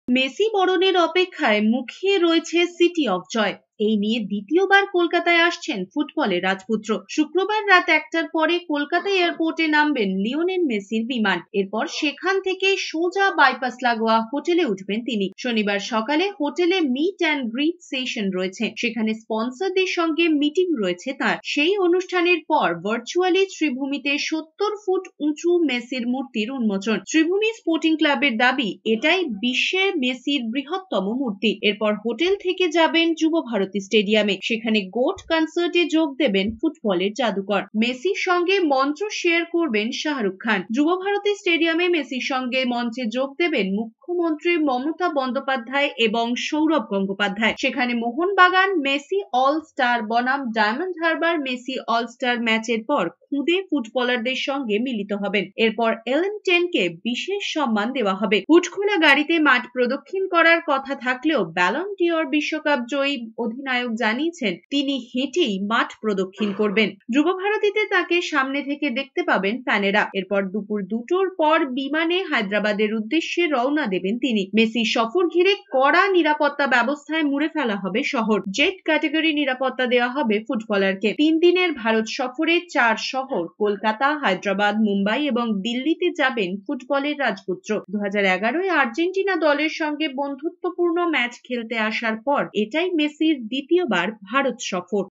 Messi বরণের অপেক্ষায় মুখিয়ে রয়েছে সিটি অফ জয়। এই নিয়ে দ্বিতীয়বার কলকাতায় আসছেন ফুটবলের রাজপুত্র। শুক্রবার রাত 1টার পরে কলকাতা এয়ারপোর্টে নামবেন লিওনেল মেসির বিমান। এরপর সেখান থেকে সোজা বাইপাস লাগোয়া হোটেলে উঠবেন তিনি। শনিবার সকালে হোটেলে মিট অ্যান্ড গ্রিট সেশন রয়েছে, সেখানে স্পন্সরদের সঙ্গে মিটিং রয়েছে তার। সেই অনুষ্ঠানের পর ভার্চুয়ালি শ্রীভূমিতে 70 ফুট উঁচু মেসির মূর্তির উন্মোচন। শ্রীভূমি স্পোর্টিং ক্লাবের দাবি এটাই বিশ্বের মেসির বৃহত্তম মূর্তি। এরপর হোটেল থেকে যাবেন যুব ভারতী স্টেডিয়ামে, সেখানে গোট কনসার্টে যোগ দেবেন ফুটবলের জাদুকর। মেসির সঙ্গে মঞ্চ শেয়ার করবেন শাহরুখ খান। যুব ভারতী স্টেডিয়ামে মেসির সঙ্গে মঞ্চে যোগ দেবেন মুখ্যমন্ত্রী মমতা বন্দ্যোপাধ্যায় এবং সৌরভ গঙ্গোপাধ্যায়। সেখানে মোহনবাগান মেসি অল স্টার বনাম diamond Harbour Messi all star ম্যাচের পর খুদে ফুটবলারদের সঙ্গে মিলিত হবেন। এরপর LM10 কে বিশেষ সম্মান দেওয়া হবে। হুটখোলা গাড়িতে মাঠ প্রদক্ষিণ করার কথা থাকলেও ব্যালন ডিওর বিশ্বকাপ জয়ী অধিনায়ক জানিয়েছেন তিনি হেঁটেই মাঠ প্রদক্ষিণ করবেন। যুব ভারতীতে তাকে সামনে থেকে দেখতে পাবেন ফ্যানেরা। এরপর দুপুর 2টোর পর বিমানে হায়দ্রাবাদের উদ্দেশ্যে রওনা দেবেন তিনি। মেসির সফর ঘিরে কড়া নিরাপত্তা ব্যবস্থায় মুড়ে ফেলা হবে শহর। জেড ক্যাটাগরি নিরাপত্তা দেওয়া হবে ফুটবলারকে। 3 দিনের ভারত সফরে 4 শহর কলকাতা, হায়দ্রাবাদ, মুম্বাই এবং দিল্লিতে যাবেন ফুটবলের রাজপুত্র। 2011-এ আর্জেন্টিনা দলের সঙ্গে বন্ধুত্বপূর্ণ ম্যাচ খেলতে আসার পর এটাই মেসির দ্বিতীয়বার ভারত সফর।